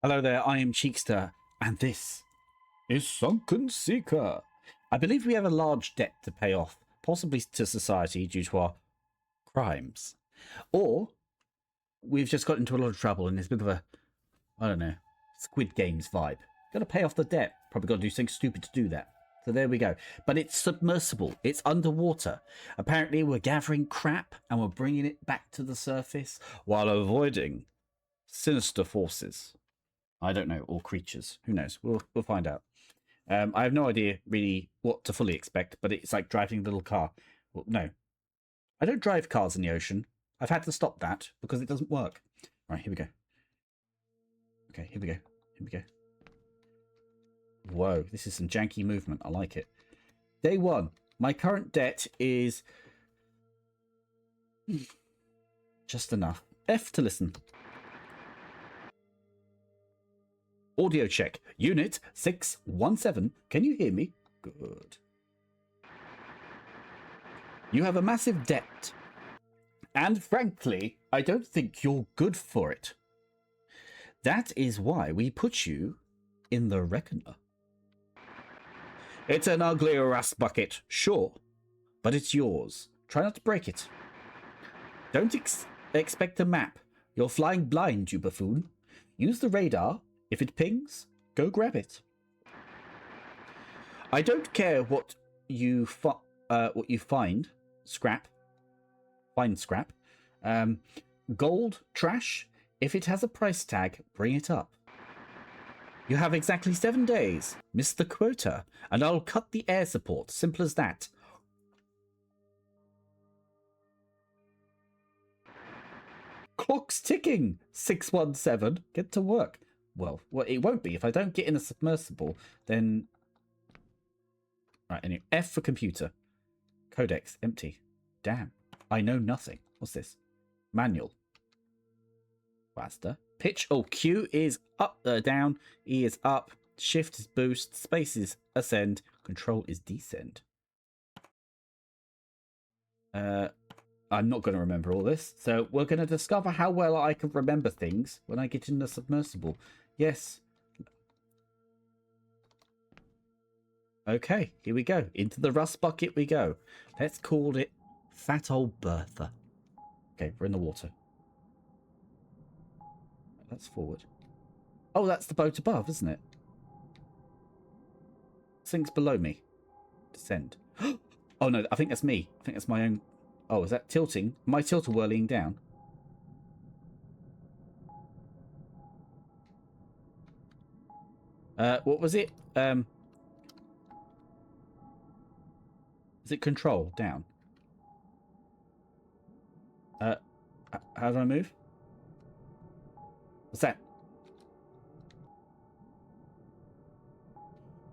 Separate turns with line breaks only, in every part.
Hello there, I am Cheekster, and this is Sunken Seeker. I believe we have a large debt to pay off, possibly to society due to our crimes. Or we've just got into a lot of trouble and there's a bit of a, I don't know, Squid Games vibe. Got to pay off the debt. Probably got to do something stupid to do that. So there we go. But it's submersible. It's underwater. Apparently we're gathering crap and we're bringing it back to the surface while avoiding sinister forces. I don't know, or creatures. Who knows? We'll find out. I have no idea really what to fully expect, but it's like driving a little car. Well, no, I don't drive cars in the ocean. I've had to stop that because it doesn't work. Right, here we go. Okay, here we go. Here we go. Whoa, this is some janky movement. I like it. Day one. My current debt is just enough. F to listen. Audio check. Unit 617. Can you hear me? Good. You have a massive debt. And frankly, I don't think you're good for it. That is why we put you in the Reckoner. It's an ugly rust bucket, sure, but it's yours. Try not to break it. Don't expect a map. You're flying blind, you buffoon. Use the radar. If it pings, go grab it. I don't care what you find. Scrap. Find scrap. Gold, trash. If it has a price tag, bring it up. You have exactly 7 days. Miss the quota, and I'll cut the air support. Simple as that. Clock's ticking. 617. Get to work. Well, it won't be. If I don't get in a submersible, then... Right, anyway. F for computer. Codex, empty. Damn. I know nothing. What's this? Manual. Faster. Pitch. Oh, Q is up, down. E is up. Shift is boost. Space is ascend. Control is descend. I'm not going to remember all this. So we're going to discover how well I can remember things when I get in the submersible. Yes. Okay, here we go. Into the rust bucket we go. Let's call it Fat Old Bertha. Okay, we're in the water. That's forward. Oh, that's the boat above, isn't it? Sinks below me. Descend. Oh, no, I think that's me. I think that's my own... Oh, is that tilting? My tilt-a-whirling down. What was it? Is it control? Down. How do I move? What's that?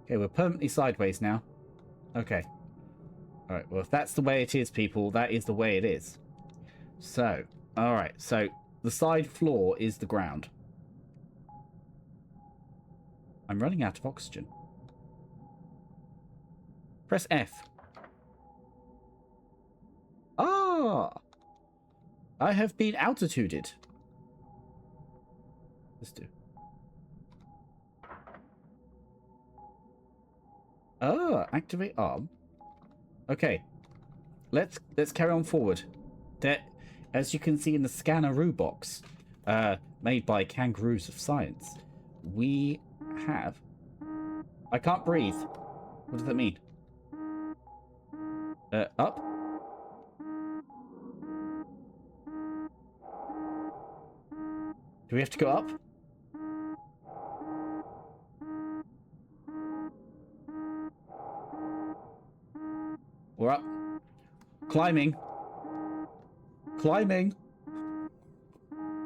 Okay, we're permanently sideways now. Okay. Alright, well, if that's the way it is, people, that is the way it is. So, alright, so the side floor is the ground. I'm running out of oxygen. Press F. Ah! I have been altituded. Let's do. Ah, activate arm. Okay. Let's carry on forward. There, as you can see in the scanneroo box, made by Kangaroos of Science, we have... I can't breathe. What does that mean? Up? Do we have to go up? We're up. Climbing. Climbing.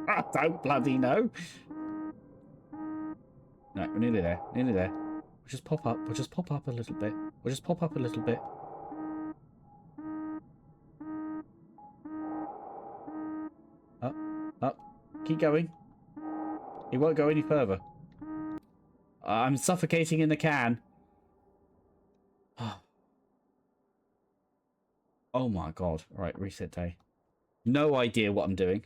I don't bloody know. No, we're nearly there. Nearly there. We'll just pop up. We'll just pop up a little bit. We'll just pop up a little bit. Up. Up. Keep going. It won't go any further. I'm suffocating in the can. Oh my god. Right, reset day. No idea what I'm doing.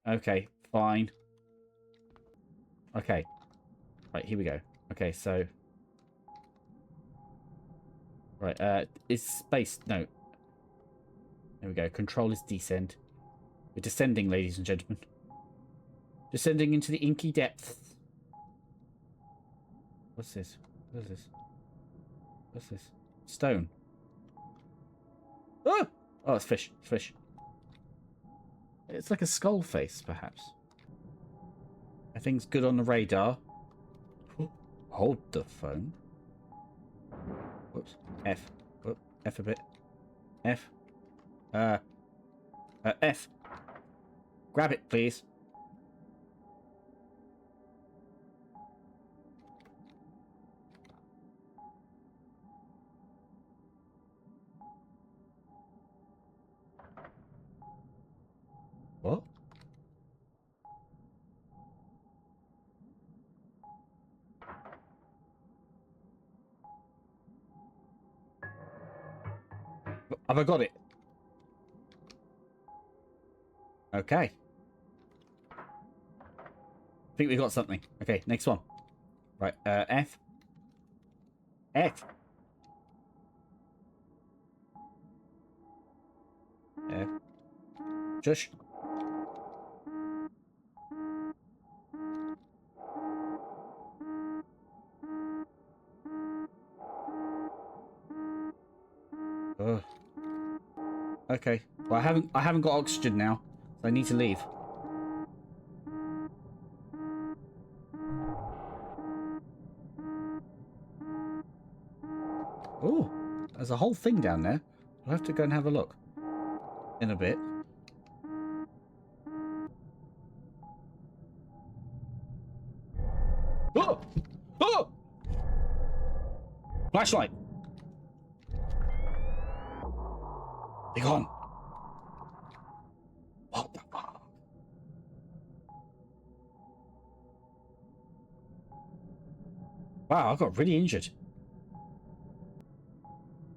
Okay, fine. Okay, Right, here we go. Okay, so... Right, is space... No. There we go. Control is descend. We're descending, ladies and gentlemen. Descending into the inky depths. What's this? What is this? What's this? Stone. Oh! Oh, it's fish. It's fish. It's like a skull face, perhaps. Everything's good on the radar. Hold the phone. Whoops. F. Whoop. F a bit. F. F. Grab it, please. What? Have I got it? Okay. I think we got something. Okay, next one. Right, F. F. F. Shush. Ugh. Okay. Well, I haven't got oxygen now, so I need to leave. Oh, there's a whole thing down there. I'll have to go and have a look in a bit. Oh! Oh! Flashlight. Be gone. What the fuck? Wow, I got really injured.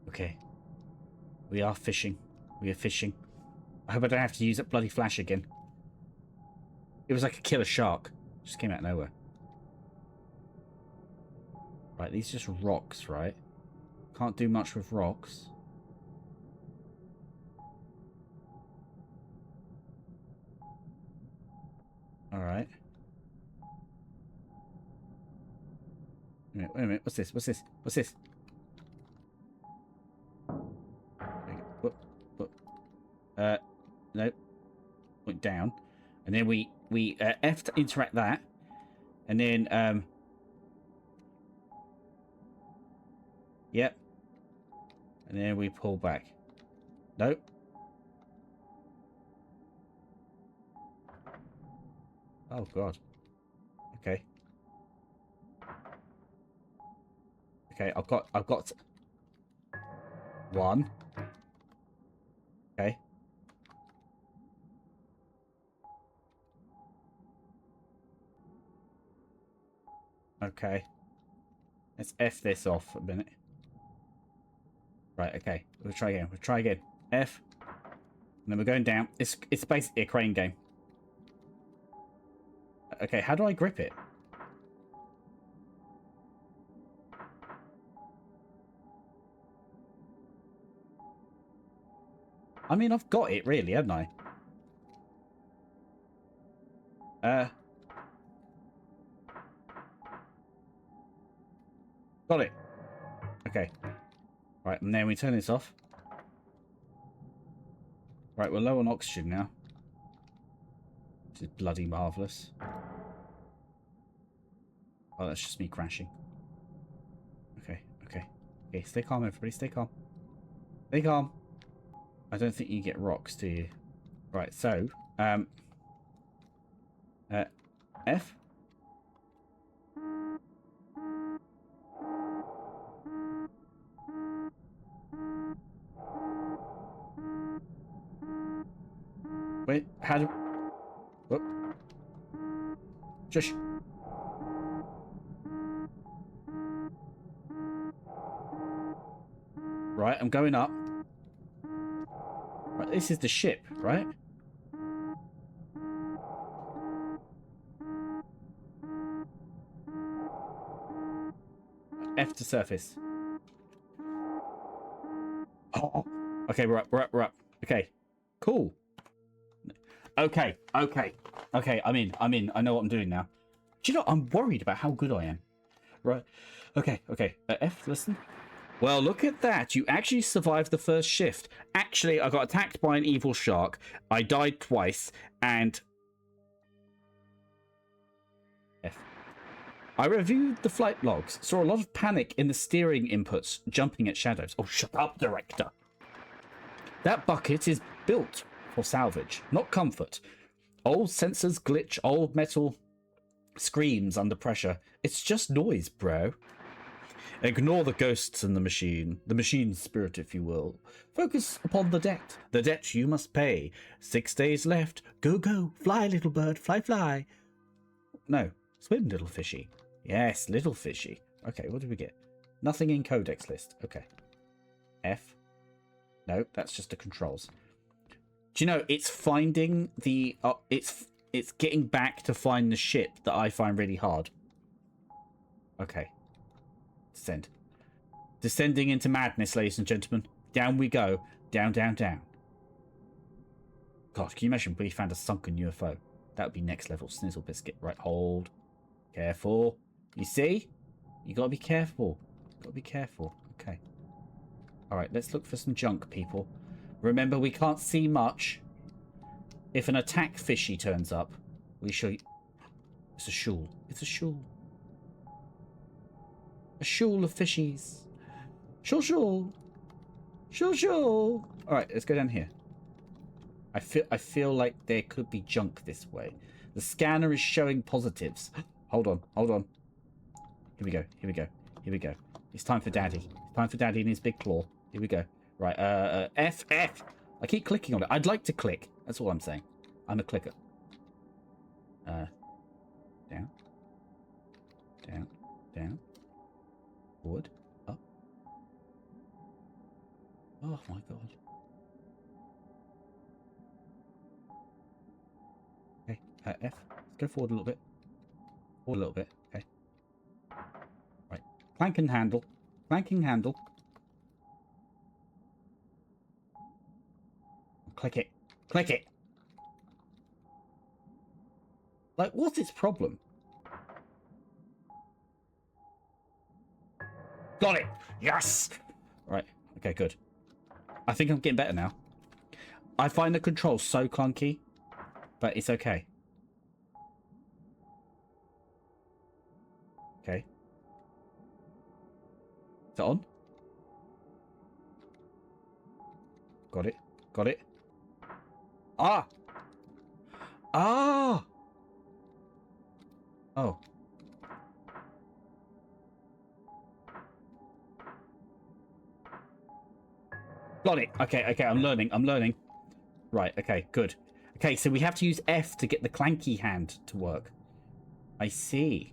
Okay. We are fishing. We are fishing. I hope I don't have to use that bloody flash again. It was like a killer shark. Just came out of nowhere. Right, these are just rocks, right? Can't do much with rocks. Alright. Wait a minute. What's this? What's this? What's this? Whoop, whoop. Nope. Went down. And then we F to interact that. And then, yep. And then we pull back. Nope. Oh, God. Okay. Okay, I've got one. Okay. Okay. Let's F this off a minute. Right, okay. We'll try again. We'll try again. F. And then we're going down. It's basically a crane game. Okay, how do I grip it? I mean, I've got it, really, haven't I? Got it. Okay. Right, and then we turn this off. Right, we're low on oxygen now. Which is bloody marvellous. Oh, that's just me crashing. Okay, okay. Okay, stay calm, everybody. Stay calm. Stay calm. I don't think you get rocks, do you? Right, so, F. Wait, how do... Whoop. Shush. Right, I'm going up. Right, this is the ship, right? F to surface. Oh. Okay, we're up. Okay, cool. Okay. I'm in. I know what I'm doing now. Do you know, I'm worried about how good I am. Right. Okay. F, listen. Well, look at that. You actually survived the first shift. Actually, I got attacked by an evil shark. I died twice, and... F. I reviewed the flight logs. Saw a lot of panic in the steering inputs, jumping at shadows. Oh, shut up, director. That bucket is built for salvage, not comfort. Old sensors glitch, old metal screams under pressure. It's just noise, bro. Ignore the ghosts in the machine's spirit, if you will. Focus upon the debt you must pay. 6 days left. Go, go, fly, little bird, fly, fly. No, swim, little fishy. Yes, little fishy. Okay, what did we get? Nothing in codex list. Okay. F. No, that's just the controls. Do you know, it's finding the... it's getting back to find the ship that I find really hard. Okay. Descend. Descending into madness, ladies and gentlemen. Down we go. Down, down, down. God, can you imagine if we found a sunken UFO? That would be next level snizzle biscuit. Right, hold. Careful. You see? You gotta be careful. Gotta be careful. Okay. Alright, let's look for some junk, people. Remember, we can't see much. If an attack fishy turns up, we shall... It's a shoal. It's a shoal. A shoal of fishies. Shoal, shoal. Shoal, shoal. Alright, let's go down here. I feel like there could be junk this way. The scanner is showing positives. Hold on. Here we go. It's time for Daddy. It's time for Daddy and his big claw. Here we go. Right, F. I keep clicking on it. I'd like to click. That's all I'm saying. I'm a clicker. Down. Forward. Up. Oh my god. Okay, F. Let's go forward a little bit. Okay. Right. Clanking handle. Click it. Like, what's its problem? Got it! Yes! Right. Okay, good. I think I'm getting better now. I find the controls so clunky, but it's okay. Okay. Is it on? Got it. Ah! Oh. Got it. Okay, I'm learning. Right, okay, good. Okay, so we have to use F to get the clanky hand to work. I see.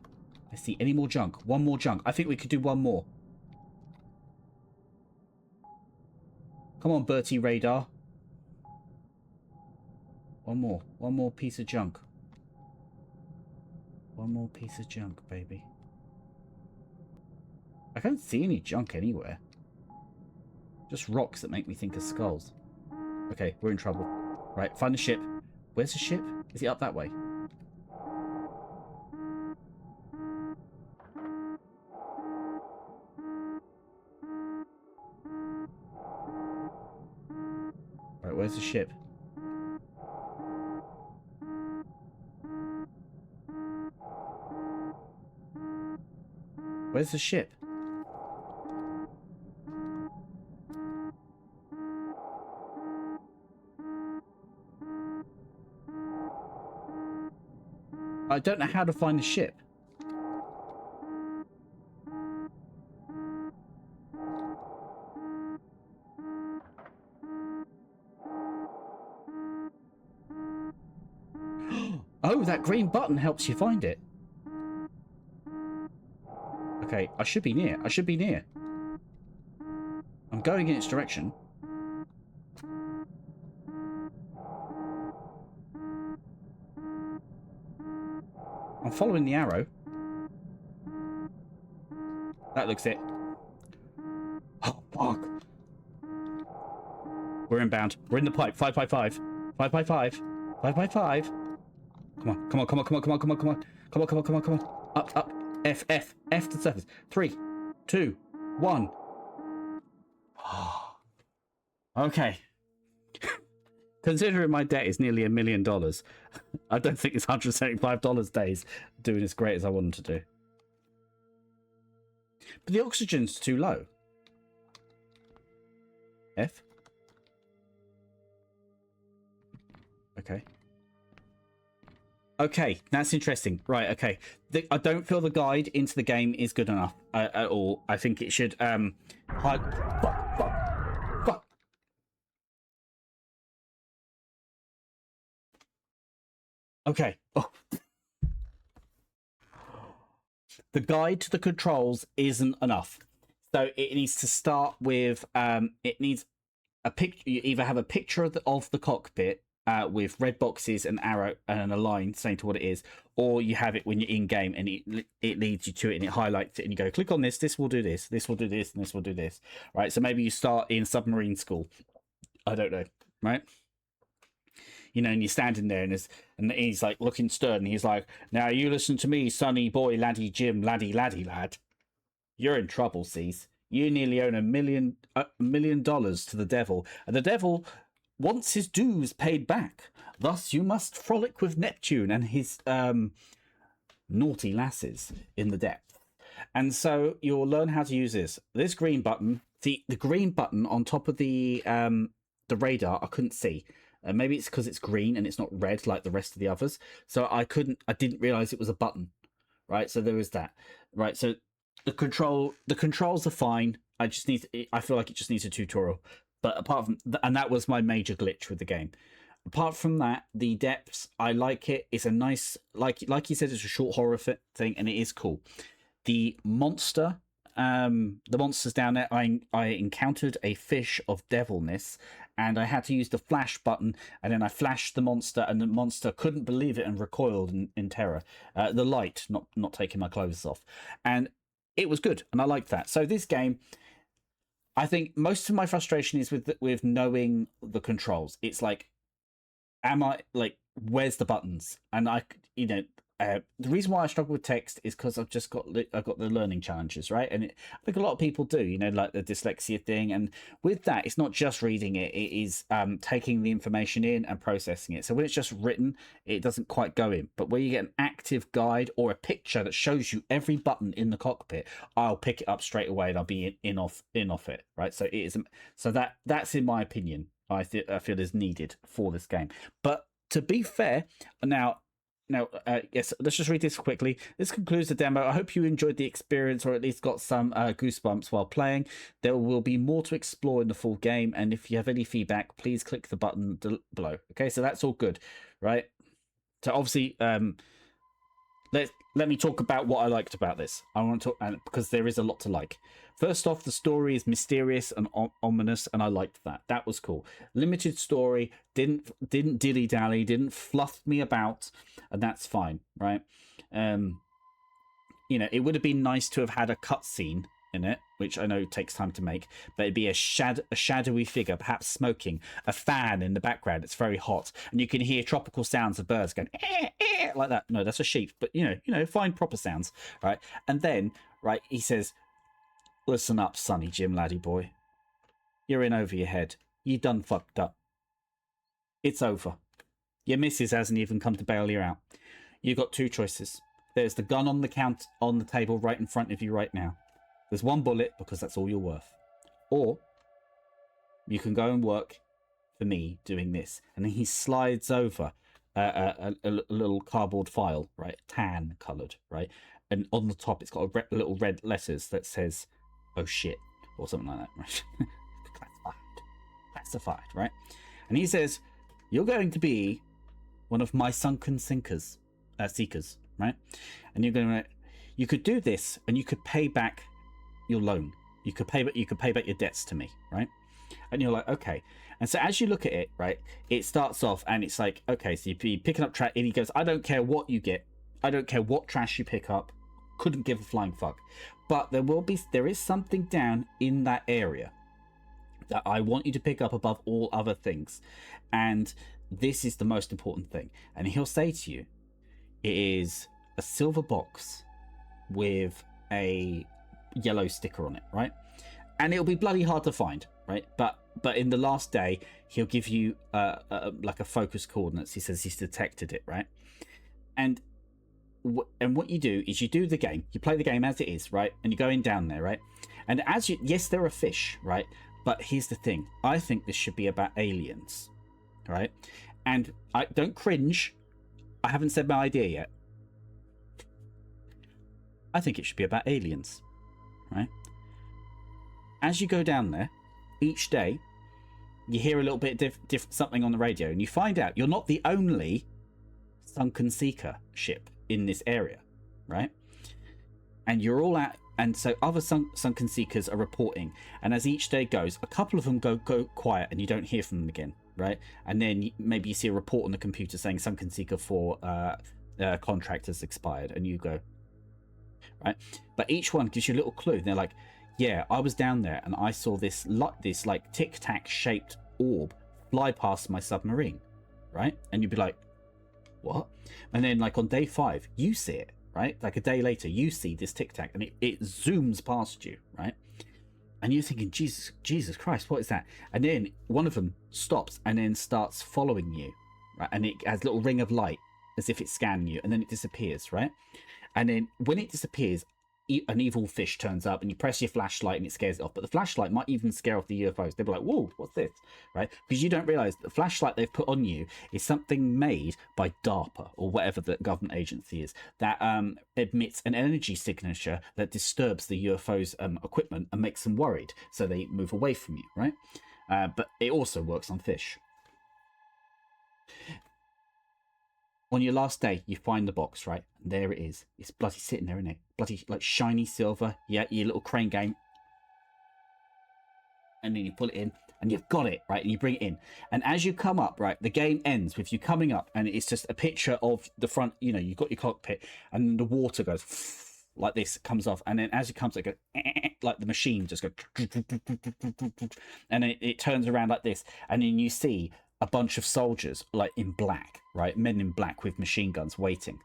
Any more junk? One more junk. I think we could do one more. Come on, Bertie Radar. One more piece of junk. One more piece of junk, baby. I can't see any junk anywhere. Just rocks that make me think of skulls. Okay, we're in trouble. Right, find the ship. Where's the ship? Is it up that way? Right, where's the ship? Where's the ship? I don't know how to find the ship. Oh, that green button helps you find it. Okay, I should be near. I'm going in its direction. I'm following the arrow. That looks it. Oh, fuck. We're inbound. We're in the pipe. 5 by 5. 5 by 5. 5 by 5. Come on. Come on. Come on. Come on. Come on. Come on. Come on. Come on. Come on. Come on. Come on. Up. Up. F. F. F to the surface. 3, 2, 1. Okay. Considering my debt is nearly $1 million, I don't think it's $175 days doing as great as I wanted to do. But the oxygen's too low. F. Okay. Okay, that's interesting. Right, okay. I don't feel the guide into the game is good enough at all. I think it should... Fuck. Okay. Oh. The guide to the controls isn't enough. So it needs to start with... it needs a picture. You either have a picture of the cockpit with red boxes, an arrow, and a line saying to what it is, or you have it when you're in game and it leads you to it and it highlights it and you go, click on this, this will do this, this will do this, and this will do this. Right? So maybe you start in submarine school. I don't know. Right? You know, and you're standing there and he's like looking stern and he's like, now you listen to me, sonny boy, laddie Jim, laddie lad. You're in trouble, Cease. You nearly own $1 million to the devil, and the devil wants his dues paid back. Thus you must frolic with Neptune and his naughty lasses in the depth. And so you'll learn how to use this green button. The green button on top of the radar I couldn't see. Maybe it's because it's green and it's not red like the rest of the others. So I didn't realize it was a button. Right, so there was that. Right, so the controls are fine. I feel like it just needs a tutorial. But apart from and that was my major glitch with the game. Apart from that, the depths, I like it. It's a nice, like you said, it's a short horror thing, and it is cool. The monsters down there, I encountered a fish of devilness, and I had to use the flash button, and then I flashed the monster, and the monster couldn't believe it and recoiled in terror. The light, not taking my clothes off, and it was good, and I liked that. So this game, I think most of my frustration is with knowing the controls. It's like, where's the buttons? And the reason why I struggle with text is because I've got the learning challenges, right? And I think a lot of people do, like the dyslexia thing. And with that, it's not just reading it; it is taking the information in and processing it. So when it's just written, it doesn't quite go in. But when you get an active guide or a picture that shows you every button in the cockpit, I'll pick it up straight away and I'll be in off it, right? So it is. So that's in my opinion, I feel is needed for this game. But to be fair, now, yes, let's just read this quickly. This concludes the demo. I hope you enjoyed the experience, or at least got some goosebumps while playing. There will be more to explore in the full game, and if you have any feedback, please click the button below. Okay, so that's all good, right? So obviously, let me talk about what I liked about this. I want to talk, because there is a lot to like. First off, the story is mysterious and ominous, and I liked that. That was cool. Limited story, didn't dilly-dally, didn't fluff me about, and that's fine, right? It would have been nice to have had a cutscene in it, which I know takes time to make, but it'd be a shadowy figure, perhaps smoking, a fan in the background. It's very hot, and you can hear tropical sounds of birds going like that. No, that's a sheep, but fine proper sounds, right? And then, right, he says, listen up, sonny Jim, laddie boy. You're in over your head. You done fucked up. It's over. Your missus hasn't even come to bail you out. You got two choices. There's the gun on the table right in front of you right now. There's one bullet because that's all you're worth. Or you can go and work for me doing this. And then he slides over a little cardboard file, right? Tan coloured, right? And on the top, it's got little red letters that says, oh shit, or something like that, right? Classified, right? And he says, you're going to be one of my sunken seekers, right? And you could do this, and you could pay back your loan. You could pay back your debts to me, right? And you're like, okay. And so as you look at it, right, it starts off, and it's like, okay, so you're picking up trash, and he goes, I don't care what you get, I don't care what trash you pick up, couldn't give a flying fuck. But there is something down in that area that I want you to pick up above all other things, and this is the most important thing. And he'll say to you, it is a silver box with a yellow sticker on it, right? And it'll be bloody hard to find, right? But in the last day, he'll give you like a focus coordinates. He says he's detected it, right? And what you do is you do the game. You play the game as it is, right? And you go in down there, right? And yes, there are fish, right? But here's the thing. I think this should be about aliens, right? And I don't cringe. I haven't said my idea yet. I think it should be about aliens, right? As you go down there, each day, you hear a little bit something on the radio, and you find out you're not the only sunken seeker ship in this area, right? And you're all out, and so other sunken seekers are reporting, and as each day goes, a couple of them go quiet, and you don't hear from them again, right? And then maybe you see a report on the computer saying sunken seeker 4 contract has expired, and you go, right? But each one gives you a little clue. They're like, yeah, I was down there and I saw this like tic-tac shaped orb fly past my submarine, right? And you'd be like, what? And then like on day 5, you see it, right? Like a day later, you see this tic-tac and it zooms past you, right? And you're thinking, Jesus Christ, what is that? And then one of them stops and then starts following you, right? And it has a little ring of light as if it's scanning you, and then it disappears, right? And then when it disappears, an evil fish turns up and you press your flashlight and it scares it off. But the flashlight might even scare off the UFOs. They'll be like, whoa, what's this? Right? Because you don't realize the flashlight they've put on you is something made by DARPA or whatever the government agency is that emits an energy signature that disturbs the UFO's equipment and makes them worried. So they move away from you, right? But it also works on fish. On your last day, you find the box, right? And there it is. It's bloody sitting there, isn't it? Bloody, like, shiny silver. Yeah, your little crane game. And then you pull it in, and you've got it, right? And you bring it in. And as you come up, right, the game ends with you coming up, and it's just a picture of the front, you know, you've got your cockpit, and the water goes like this, comes off. And then as it comes, it goes, like the machine just goes, and it turns around like this. And then you see a bunch of soldiers, like in black, right? Men in black with machine guns waiting.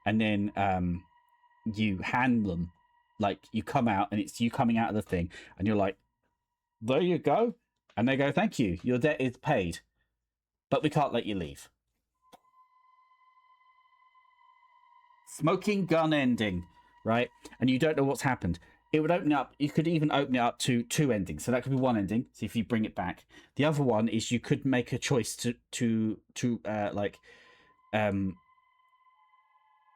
And then you hand them, like, you come out and it's you coming out of the thing and you're like, there you go. And they go, thank you, your debt is paid, but we can't let you leave. Smoking gun ending, right? And you don't know what's happened. It would open up, you could even open it up to 2 endings. So that could be one ending. So if you bring it back, the other one is you could make a choice to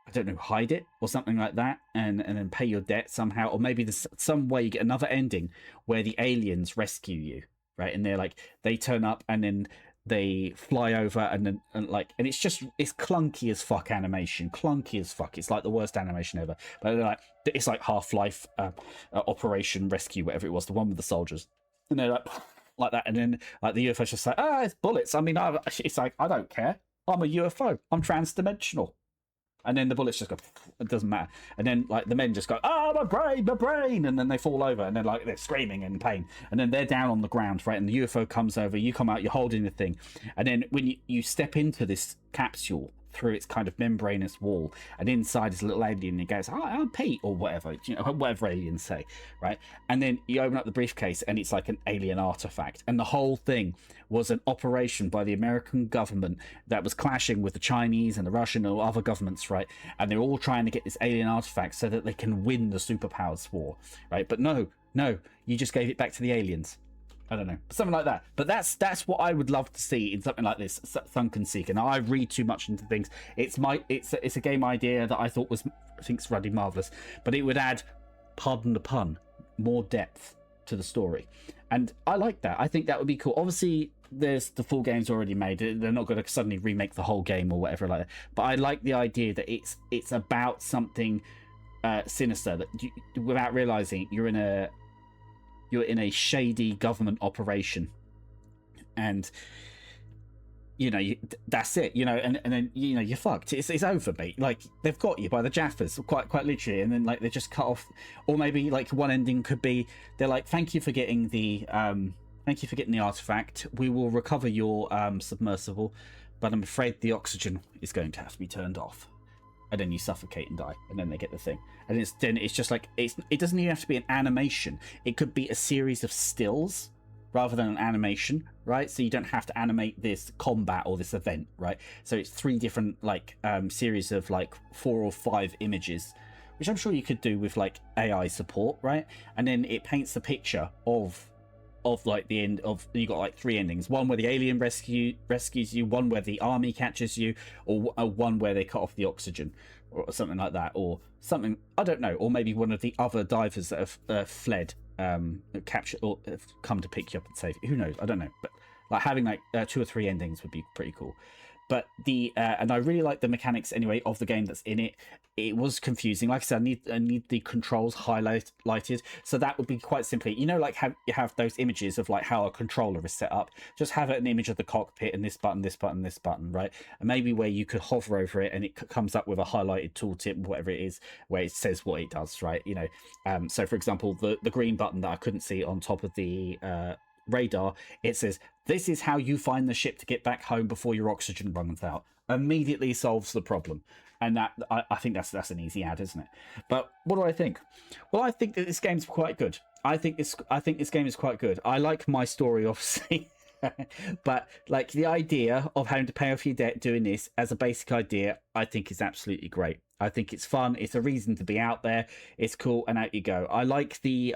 I don't know, hide it or something like that, and then pay your debt somehow. Or maybe there's some way you get another ending where the aliens rescue you, right? And they're like, they turn up and then they fly over and it's clunky as fuck animation, clunky as fuck. It's like the worst animation ever. But they're like, it's like Half-Life Operation Rescue, whatever it was, the one with the soldiers, and they're like that, and then like the UFO's just like, it's bullets. I mean, it's like, I don't care. I'm a UFO. I'm trans-dimensional. And then the bullets just go, it doesn't matter. And then like the men just go, my brain, and then they fall over, and then like they're screaming in pain, and then they're down on the ground, right? And the UFO comes over, you come out, you're holding the thing, and then when you step into this capsule through its kind of membranous wall, and inside is a little alien, and it goes, I'm Pete, or whatever, you know, whatever aliens say, right? And then you open up the briefcase, and it's like an alien artifact, and the whole thing was an operation by the American government that was clashing with the Chinese and the Russian or other governments, right? And they're all trying to get this alien artifact so that they can win the superpowers war, right? But no, you just gave it back to the aliens. I don't know, something like that. But that's what I would love to see in something like this, Sunken Seeker. Now, I read too much into things. It's a game idea that I think's really marvelous, but it would add, pardon the pun, more depth to the story, and I like that. I think that would be cool. Obviously, there's the full game's already made. They're not going to suddenly remake the whole game or whatever like that. But I like the idea that it's about something sinister that without realizing you're in a shady government operation, and you know, that's it, you know, and then, you know, you're fucked. It's over, mate. Like, they've got you by the jaffers, quite literally, and then, like, they just cut off. Or maybe, like, one ending could be, they're like, thank you for getting the artifact. We will recover your submersible, but I'm afraid the oxygen is going to have to be turned off. And then you suffocate and die, and then they get the thing. And it's just like, it doesn't even have to be an animation. It could be a series of stills rather than an animation, right? So you don't have to animate this combat or this event, right? So it's 3 different, like, series of, like, 4 or 5 images, which I'm sure you could do with, like, AI support, right? And then it paints the picture of like the end of, you got like 3 endings: one where the alien rescues you, one where the army catches you, or one where they cut off the oxygen, or something like that, or something, I don't know, or maybe one of the other divers that have fled, captured, or have come to pick you up and save you. Who knows? I don't know, but like having like 2 or 3 endings would be pretty cool. But the and I really like the mechanics anyway of the game that's in it. It was confusing. Like I said, I need the controls highlighted. So that would be quite simply, you know, like how you have those images of like how a controller is set up. Just have an image of the cockpit and this button, this button, this button, right? And maybe where you could hover over it and it comes up with a highlighted tooltip, whatever it is, where it says what it does, right? You know, so for example, the green button that I couldn't see on top of the radar, it says, this is how you find the ship to get back home before your oxygen runs out. Immediately solves the problem. And that, I think that's an easy ad, isn't it? But what do I think? Well, I think that this game's quite good. I think this game is quite good. I like my story, obviously. But like the idea of having to pay off your debt doing this as a basic idea, I think is absolutely great. I think it's fun. It's a reason to be out there. It's cool, and out you go. I like the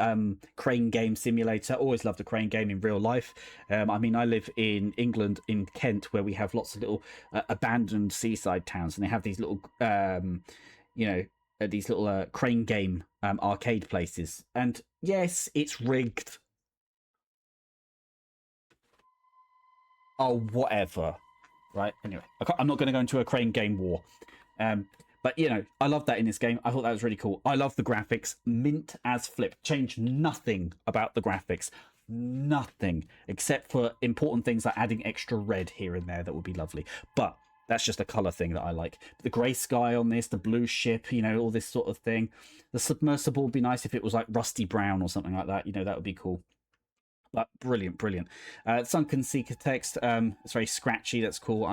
crane game simulator. Always loved the crane game in real life. I mean, I live in England, in Kent, where we have lots of little abandoned seaside towns, and they have these little, you know, these little crane game arcade places. And yes, it's rigged. Oh, whatever. Right? Anyway, I'm not going to go into a crane game war. But, you know, I love that in this game. I thought that was really cool. I love the graphics. Mint as flip. Change nothing about the graphics. Nothing. Except for important things like adding extra red here and there. That would be lovely. But that's just a colour thing that I like. The grey sky on this, the blue ship, you know, all this sort of thing. The submersible would be nice if it was like rusty brown or something like that. You know, that would be cool. But brilliant, brilliant. Sunken Seeker text. It's very scratchy. That's cool.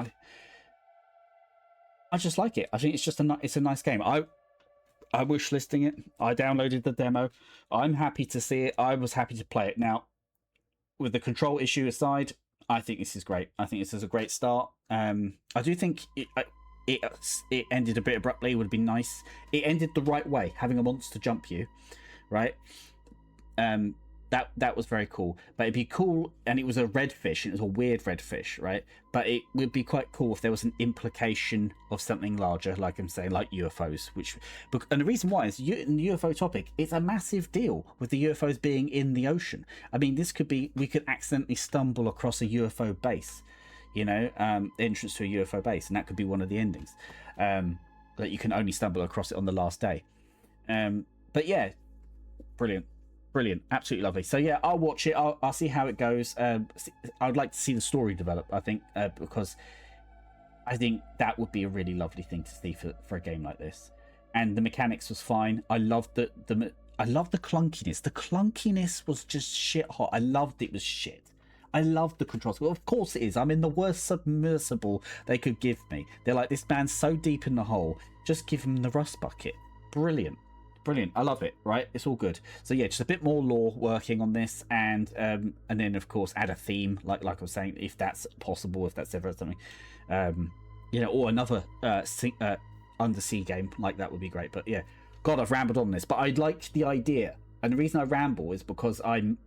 I just like it. I think it's just it's a nice game. I wish listing it. I downloaded the demo. I'm happy to see it. I was happy to play it. Now, with the control issue aside, I think this is great. I think this is a great start. I do think it ended a bit abruptly. It would have been nice. It ended the right way, having a monster jump you, right? That was very cool. But it'd be cool, and it was a redfish, and it was a weird redfish, right? But it would be quite cool if there was an implication of something larger, like I'm saying, like UFOs. And the reason why is, in the UFO topic, it's a massive deal with the UFOs being in the ocean. I mean, this could be, we could accidentally stumble across a UFO base, you know, entrance to a UFO base, and that could be one of the endings. That you can only stumble across it on the last day. But yeah, brilliant. Brilliant, absolutely lovely. So yeah, I'll watch it. I'll see how it goes. I'd like to see the story develop, I think, because I think that would be a really lovely thing to see for a game like this. And the mechanics was fine. I loved the clunkiness. The clunkiness was just shit hot. I loved it was shit. I loved the controls. Well, of course it is. I'm in the worst submersible they could give me. They're like, this man's so deep in the hole. Just give him the rust bucket. Brilliant. Brilliant. I love it, right? It's all good. So yeah, just a bit more lore working on this, and then of course add a theme, like I was saying, if that's possible, if that's ever something, you know, or another undersea game like that would be great. But yeah, God, I've rambled on this, but I liked the idea, and the reason I ramble is because I'm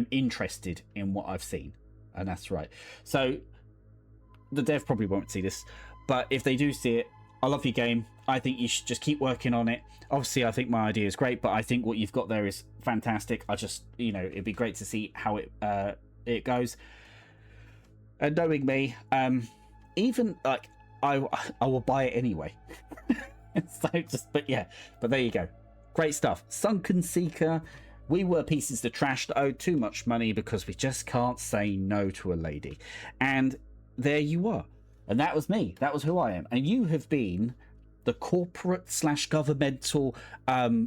interested in what I've seen, and that's right. So the dev probably won't see this, but if they do see it, I love your game. I think you should just keep working on it. Obviously, I think my idea is great, but I think what you've got there is fantastic. I just, you know, it'd be great to see how it goes. And knowing me, even like I will buy it anyway. But there you go. Great stuff. Sunken Seeker. We were pieces of trash that owed too much money because we just can't say no to a lady. And there you are. And that was me. That was who I am. And you have been the corporate / governmental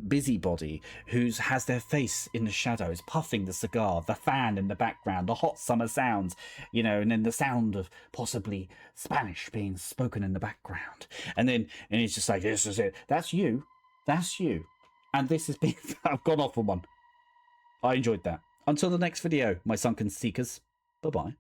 busybody who has their face in the shadows, puffing the cigar, the fan in the background, the hot summer sounds, you know, and then the sound of possibly Spanish being spoken in the background. And he's just like, this is it. That's you. That's you. And this has been, I've gone off on one. I enjoyed that. Until the next video, my sunken seekers. Bye-bye.